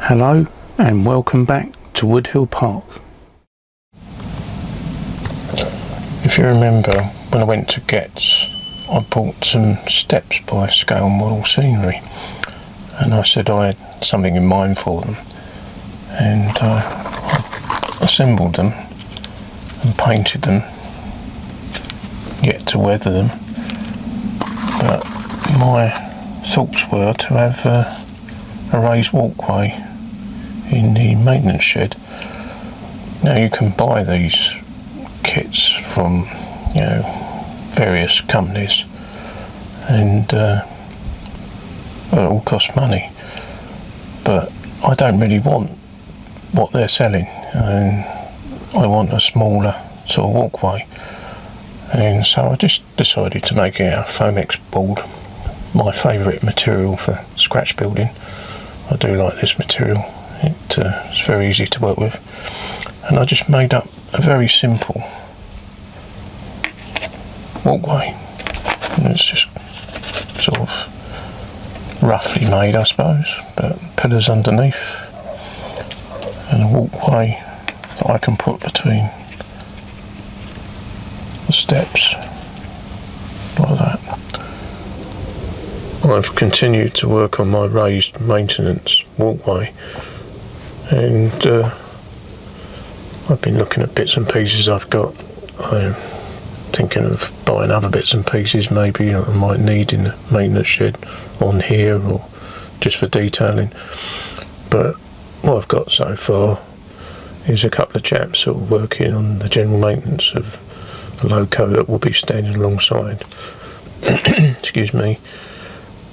Hello and welcome back to Woodhill Park. If you remember, when I went to Getz, I bought some steps by Scale Model Scenery, and I said I had something in mind for them, and I assembled them and painted them, yet to weather them, but my thoughts were to have a raised walkway in the maintenance shed. Now you can buy these kits from various companies, and it all costs money, but I don't really want what they're selling, and I want a smaller sort of walkway, and so I just decided to make it out of Foamex board, my favourite material for scratch building. I do like this material. It's very easy to work with, and I just made up a very simple walkway, and it's just sort of roughly made, I suppose, but pillars underneath and a walkway that I can put between the steps like that. I've continued to work on my raised maintenance walkway, and I've been looking at bits and pieces I've got. I'm thinking of buying other bits and pieces maybe I might need in the maintenance shed on here, or just for detailing, but what I've got so far is a couple of chaps sort of working on the general maintenance of the loco that will be standing alongside excuse me,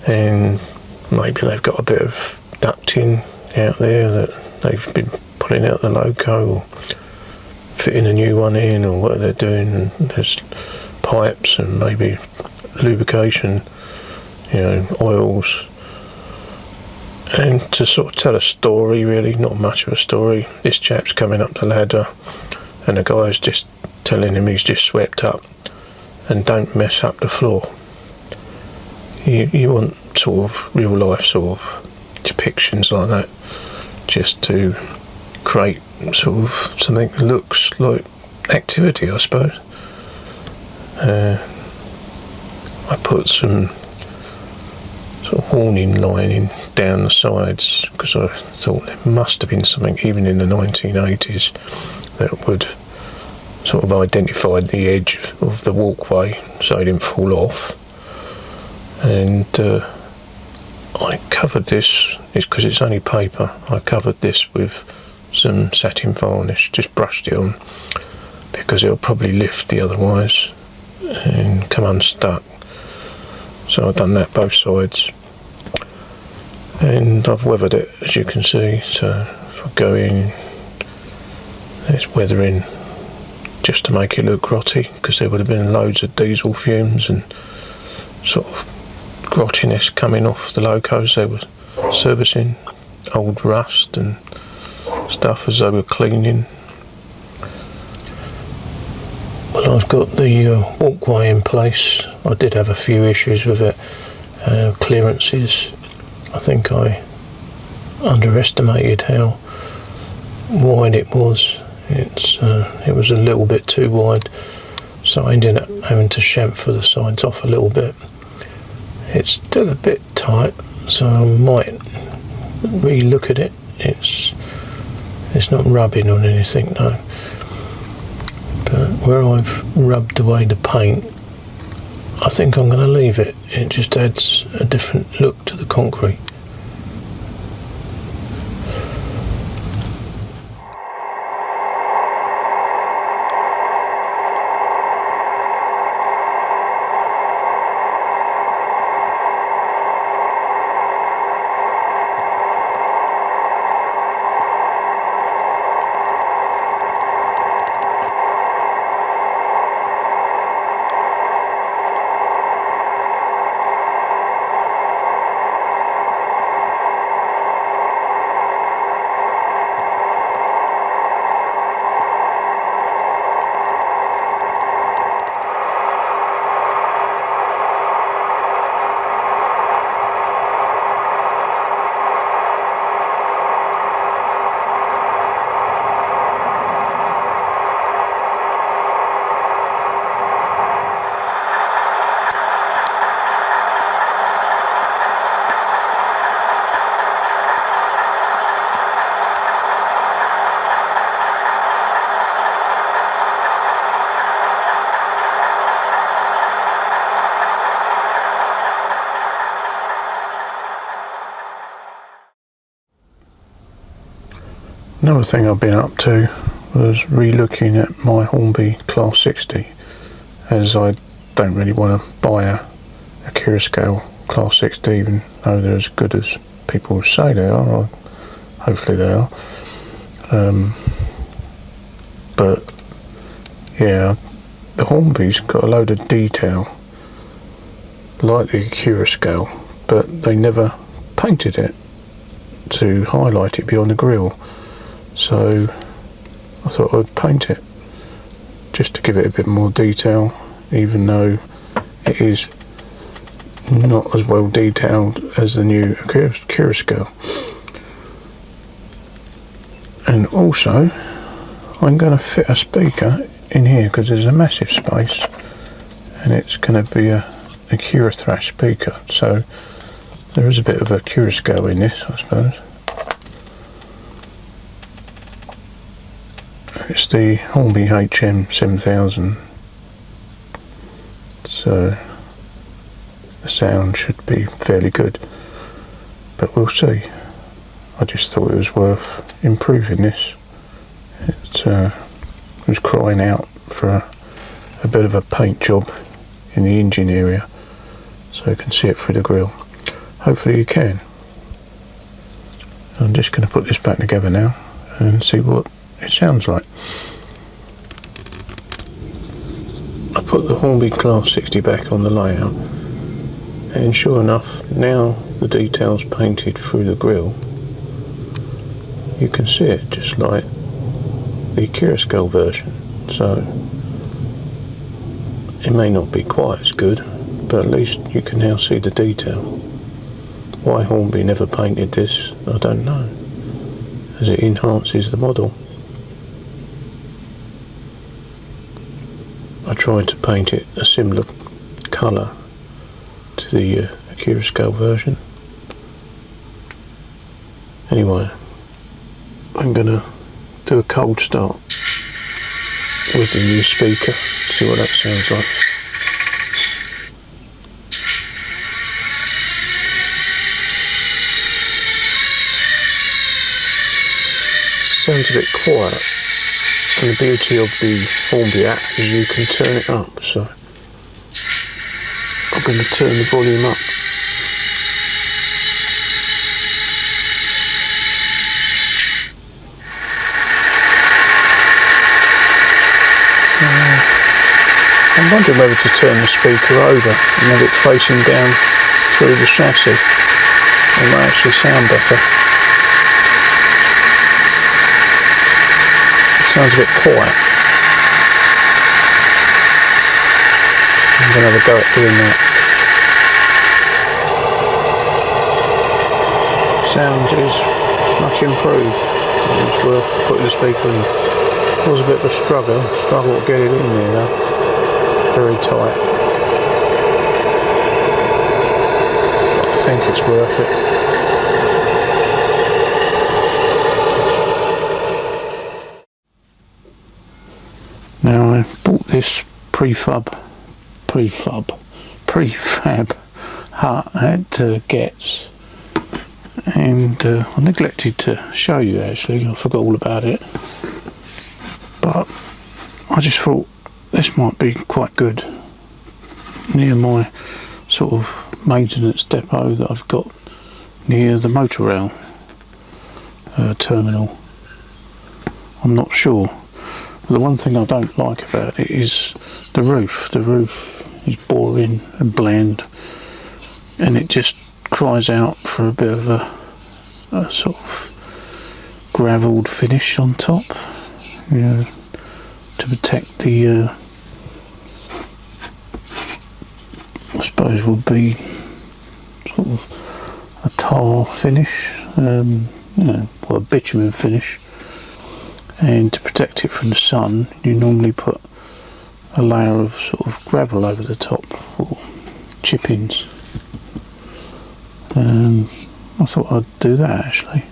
and maybe they've got a bit of ducting out there that they've been pulling out the loco or fitting a new one in, or what they're doing, and there's pipes and maybe lubrication, oils, and to sort of tell a story, really not much of a story. This chap's coming up the ladder and the guy's just telling him he's just swept up and don't mess up the floor. You want sort of real life sort of depictions like that, just to create sort of something that looks like activity, I suppose. I put some sort of warning lining down the sides because I thought there must have been something even in the 1980s that would sort of identify the edge of the walkway so it didn't fall off. And I covered this, it's because it's only paper, I covered this with some satin varnish, just brushed it on because it'll probably lift the otherwise and come unstuck. So I've done that both sides, and I've weathered it, as you can see. So if I go in, there's weathering just to make it look grotty, because there would have been loads of diesel fumes and sort of grottiness coming off the locos they were servicing, old rust and stuff as they were cleaning. Well, I've got the walkway in place. I did have a few issues with it. Clearances, I think I underestimated how wide it was. It was a little bit too wide, so I ended up having to chamfer the sides off a little bit. It's still a bit tight, so I might re-look at it. It's not rubbing on anything though. But where I've rubbed away the paint, I think I'm going to leave it. It just adds a different look to the concrete. Another thing I've been up to was re-looking at my Hornby Class 60, as I don't really want to buy a Curascale Class 60, even though they're as good as people say they are, or hopefully they are. But yeah, the Hornby's got a load of detail like the Curascale, but they never painted it to highlight it beyond the grille, so I thought I'd paint it just to give it a bit more detail, even though it is not as well detailed as the new Curascale. And also I'm going to fit a speaker in here because there's a massive space, and it's going to be a Curathrash speaker, so there is a bit of a Curascale in this, I suppose. It's the Hornby HM 7000, so the sound should be fairly good, but we'll see. I just thought it was worth improving this. It was crying out for a bit of a paint job in the engine area, so you can see it through the grille. Hopefully you can. I'm just going to put this back together now and see what it sounds like. I put the Hornby Class 60 back on the layout, and sure enough, now the details painted through the grille, you can see it just like the Curascale version. So it may not be quite as good, but at least you can now see the detail. Why Hornby never painted this, I don't know, as it enhances the model. I tried to paint it a similar colour to the Curascale version. Anyway, I'm going to do a cold start with the new speaker, see what that sounds like. Sounds a bit quiet, and the beauty of the Hornby app is you can turn it up, so I'm going to turn the volume up. I'm wondering whether to turn the speaker over and have it facing down through the chassis. It might actually sound better. It sounds a bit quiet. I'm going to have a go at doing that. Sound is much improved. It's worth putting the speaker in. It was a bit of a struggle to get it in there though. Very tight. But I think it's worth it. Now I bought this prefab hut at Getz, and I neglected to show you actually. I forgot all about it, but I just thought this might be quite good near my sort of maintenance depot that I've got near the motor rail terminal. I'm not sure, but the one thing I don't like about it is the roof. The roof is boring and bland, and it just cries out for a bit of a sort of gravelled finish on top, you know, to protect the I suppose would be sort of a tar finish, you know, or a bitumen finish, and to protect it from the sun you normally put a layer of sort of gravel over the top, or chippings. I thought I'd do that actually,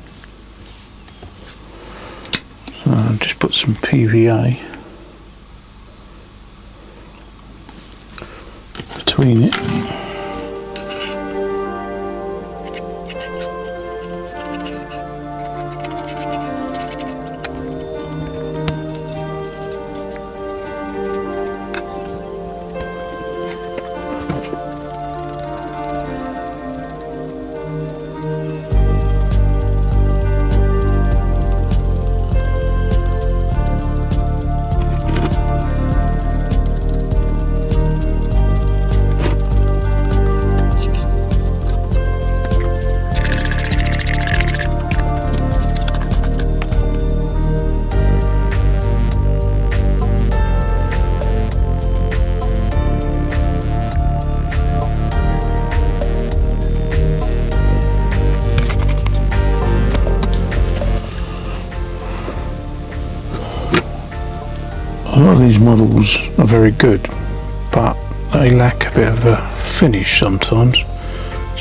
so I'll just put some PVA between it. these models are very good, but they lack a bit of a finish sometimes.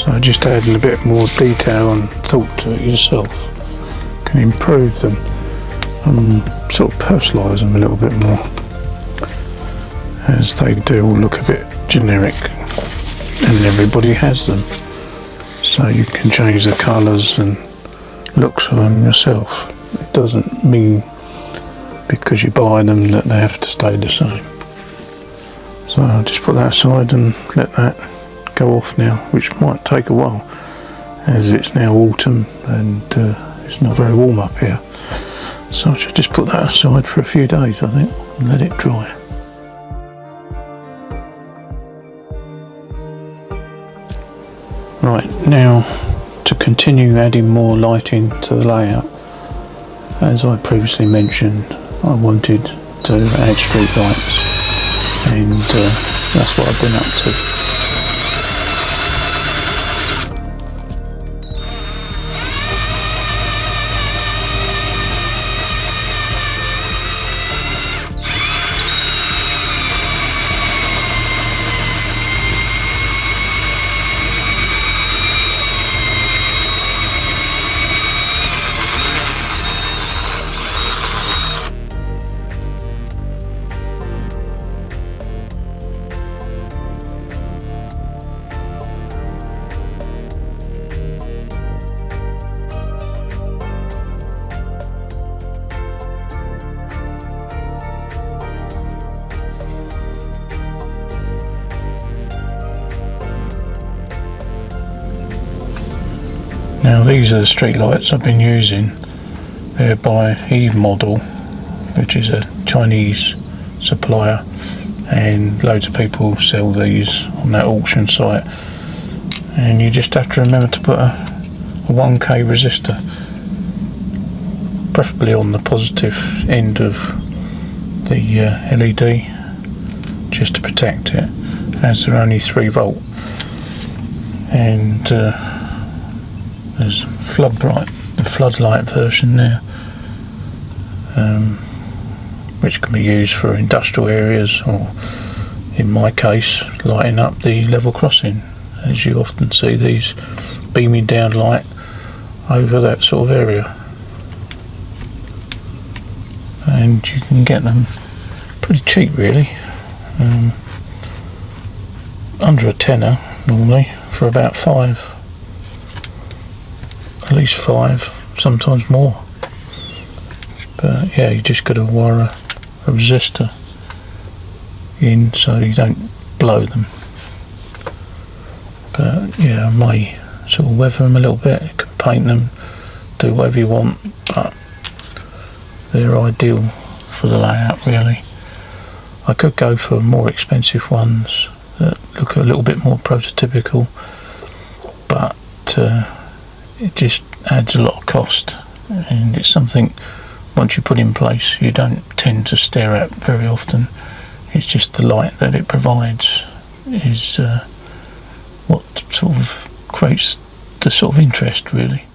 So just adding a bit more detail and thought to it yourself can improve them and sort of personalise them a little bit more, as they do all look a bit generic and everybody has them. So you can change the colours and looks of them yourself. It doesn't mean because you buy them that they have to stay the same. So I'll just put that aside and let that go off now, which might take a while as it's now autumn and it's not very warm up here. So I should just put that aside for a few days, I think, and let it dry. Right, now to continue adding more lighting to the layout, as I previously mentioned, I wanted to add street lights, and that's what I've been up to. Now these are the street lights I've been using. They're by Eve Model, which is a Chinese supplier, and loads of people sell these on that auction site. And you just have to remember to put a 1K resistor, preferably on the positive end of the LED, just to protect it, as they're only 3 volt. And there's the floodlight version there, which can be used for industrial areas, or in my case lighting up the level crossing, as you often see these beaming down light over that sort of area. And you can get them pretty cheap really, under a tenner normally, for about 5. At least 5, sometimes more. But yeah, you just got to wire a resistor in so you don't blow them. But yeah, I may sort of weather them a little bit. You can paint them, do whatever you want, but they're ideal for the layout really. I could go for more expensive ones that look a little bit more prototypical, but it just adds a lot of cost, and it's something once you put in place you don't tend to stare at very often. It's just the light that it provides is what sort of creates the sort of interest really.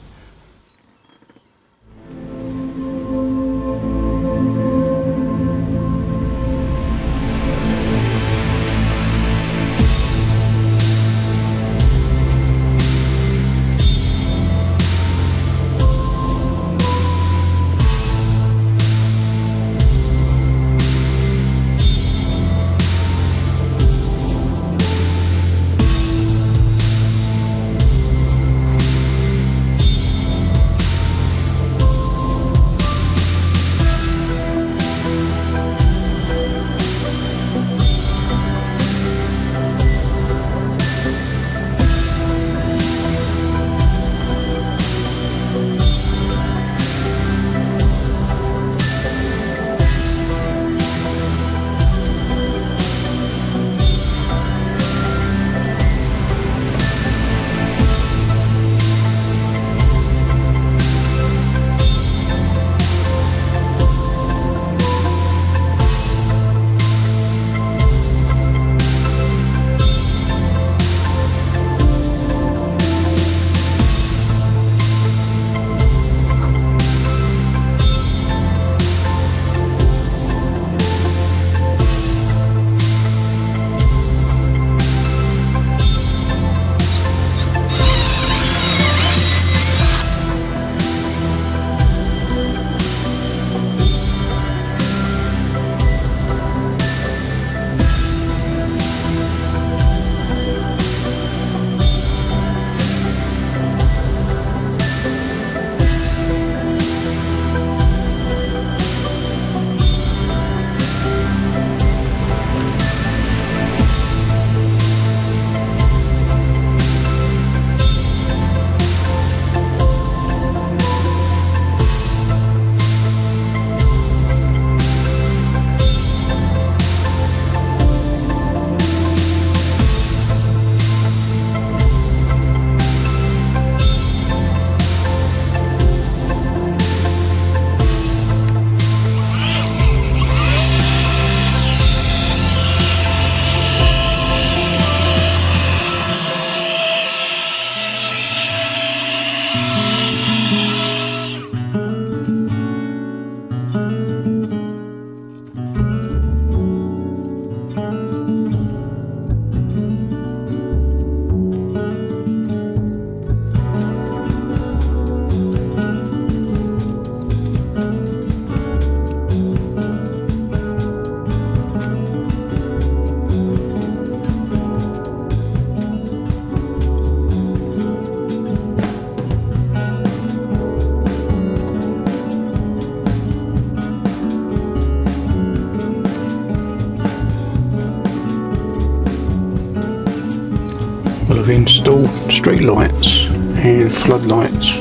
install street lights and floodlights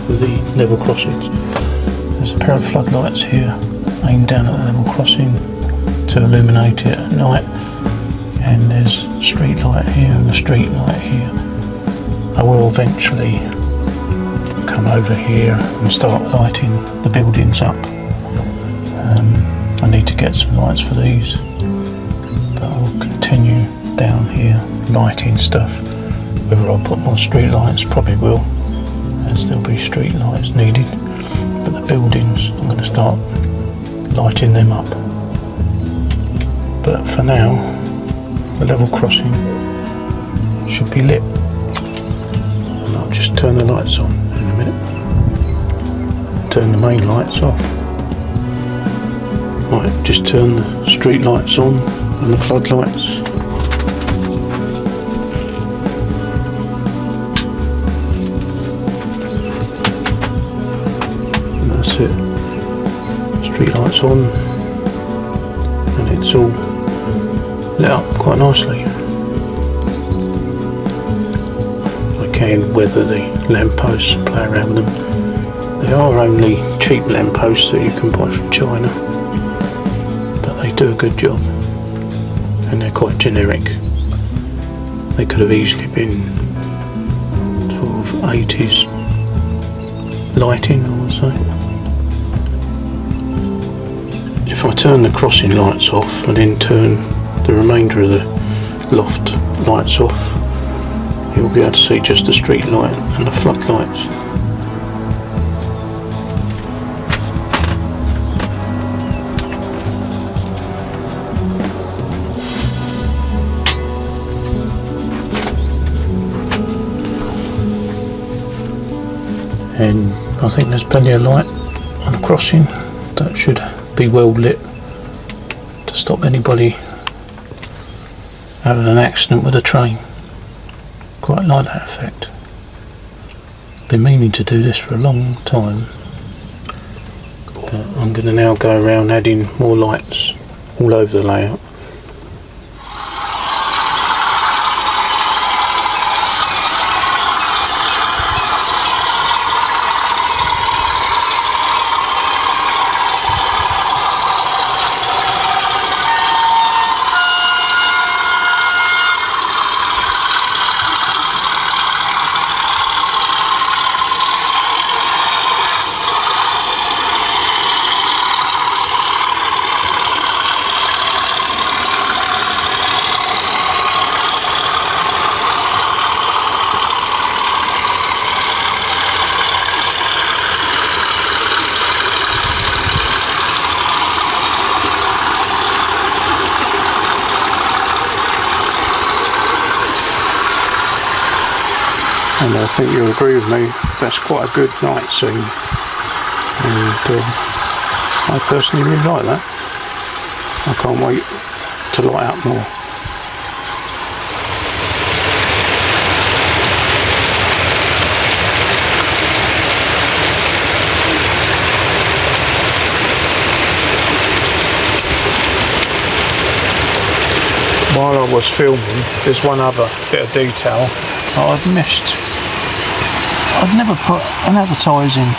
for the level crossings. There's a pair of floodlights here aimed down at the level crossing to illuminate it at night, and there's a street light here and a street light here. I will eventually come over here and start lighting the buildings up. I need to get some lights for these, but I'll continue down here lighting stuff. Whether I'll put more street lights, probably will, as there'll be street lights needed, but the buildings I'm going to start lighting them up. But for now, the level crossing should be lit, and I'll just turn the lights on in a minute. Turn the main lights off. Right, just turn the street lights on and the floodlights. And that's it. Street lights on, and it's all lit up quite nicely. I can weather the lampposts and play around with them. They are only cheap lampposts that you can buy from China, but they do a good job, and they're quite generic. They could have easily been sort of 80s lighting, I would say. If I turn the crossing lights off and then turn the remainder of the loft lights off, you'll be able to see just the street light and the floodlights. And I think there's plenty of light on the crossing that should be well lit to stop anybody having an accident with a train. Quite like that effect. Been meaning to do this for a long time, but I'm going to now go around adding more lights all over the layout. And I think you'll agree with me, that's quite a good night scene, and I personally really like that. I can't wait to light up more. While I was filming, there's one other bit of detail I'd missed. I'd never put an advertising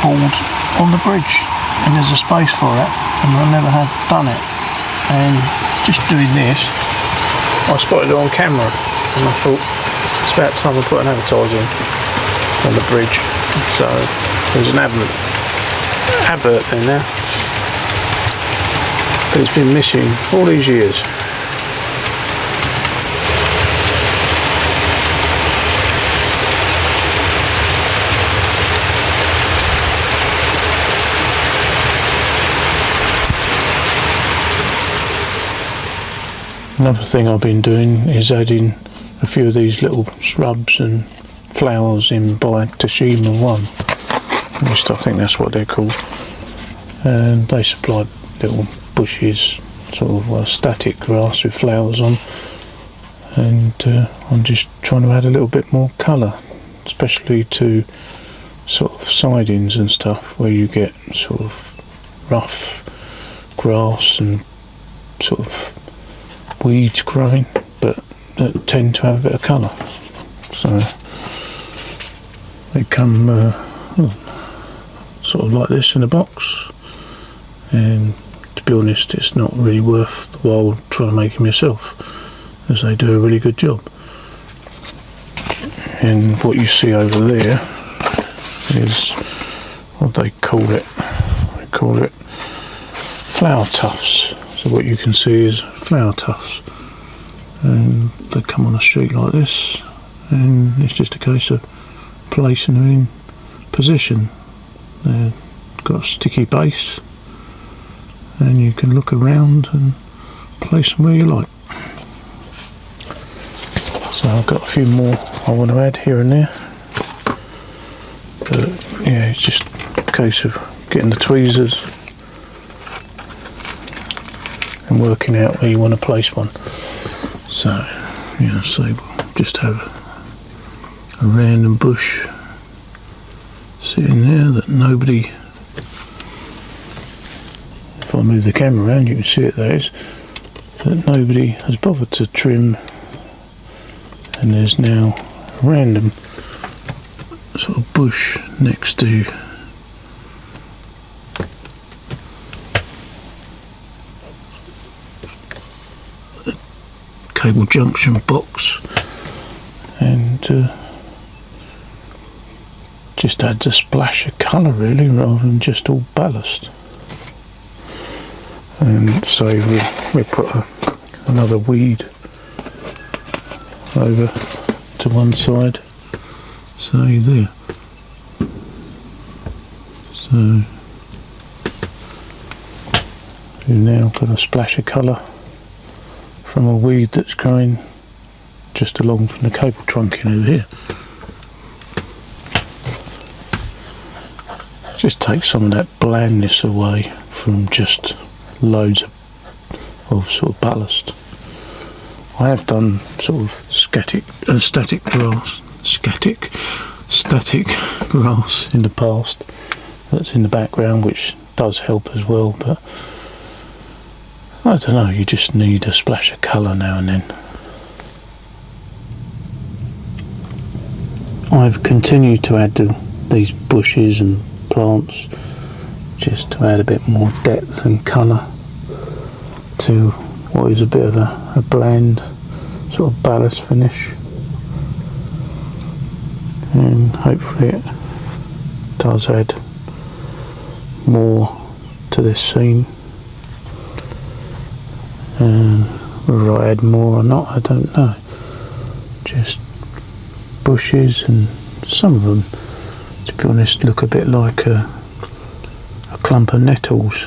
board on the bridge, and there's a space for it, and I never have done it. And just doing this, I spotted it on camera, and I thought it's about time I put an advertising on the bridge. So there's an advert there now, but it's been missing all these years. Another thing I've been doing is adding a few of these little shrubs and flowers in by Tashima 1. At least I think that's what they're called. And they supplied little bushes, sort of static grass with flowers on. And I'm just trying to add a little bit more colour, especially to sort of sidings and stuff where you get sort of rough grass and sort of weeds growing, but that tend to have a bit of colour. So they come sort of like this in a box, and to be honest, it's not really worth the while trying to make them yourself, as they do a really good job. And what you see over there is what they call it. They call it flower tufts. So what you can see is flower tufts, and they come on a sheet like this, and it's just a case of placing them in position. They've got a sticky base, and you can look around and place them where you like. So I've got a few more I want to add here and there, but yeah, it's just a case of getting the tweezers and working out where you want to place one. So yeah, so we'll just have a random bush sitting there that nobody, if I move the camera around you can see it there is, that nobody has bothered to trim, and there's now a random sort of bush next to the cable junction box, and just adds a splash of colour really, rather than just all ballast. And so we put another weed over to one side, so there. So you've now got a splash of colour from a weed that's growing just along from the cable trunking over here. Just take some of that blandness away from just loads of sort of ballast. I have done sort of static grass in the past that's in the background, which does help as well, but I don't know, you just need a splash of colour now and then. I've continued to add these bushes and plants just to add a bit more depth and colour to what is a bit of a bland sort of ballast finish, and hopefully it does add more to this scene. Whether I add more or not, I don't know. Just bushes, and some of them, to be honest, look a bit like a clump of nettles,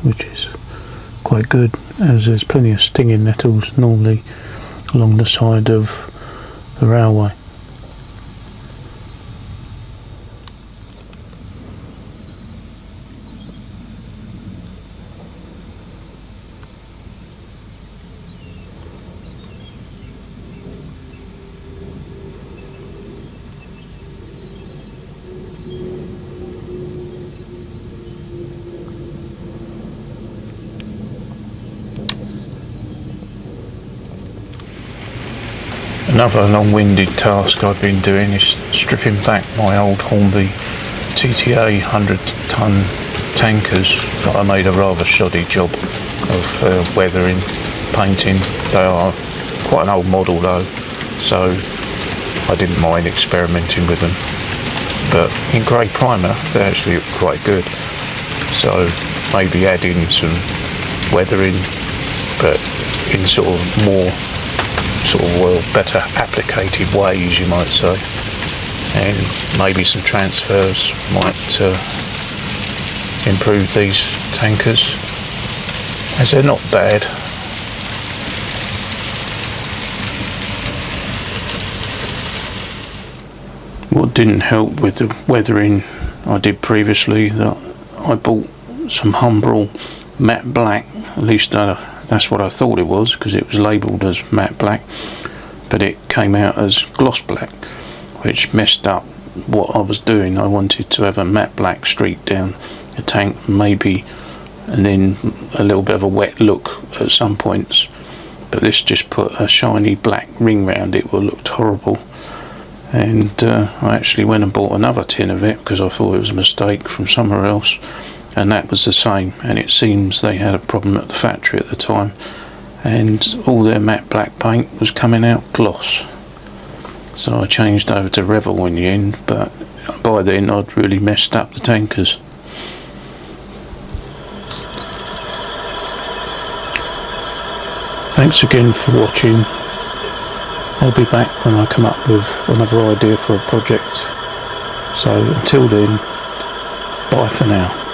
which is quite good, as there's plenty of stinging nettles normally along the side of the railway. Another long-winded task I've been doing is stripping back my old Hornby TTA 100-ton tankers that I made a rather shoddy job of weathering, painting. They are quite an old model though, so I didn't mind experimenting with them. But in grey primer they actually look quite good, so maybe add in some weathering, but in sort of more better applicated ways, you might say, and maybe some transfers might improve these tankers, as they're not bad. What didn't help with the weathering I did previously, that I bought some Humbrol matte black, at least that's what I thought it was, because it was labelled as matte black, but it came out as gloss black, which messed up what I was doing. I wanted to have a matte black streak down the tank, maybe, and then a little bit of a wet look at some points, but this just put a shiny black ring round it. Well, looked horrible. and I actually went and bought another tin of it because I thought it was a mistake from somewhere else, and that was the same. And it seems they had a problem at the factory at the time, and all their matte black paint was coming out gloss. So I changed over to Revel in the end, but by then I'd really messed up the tankers. Thanks again for watching. I'll be back when I come up with another idea for a project. So until then, bye for now.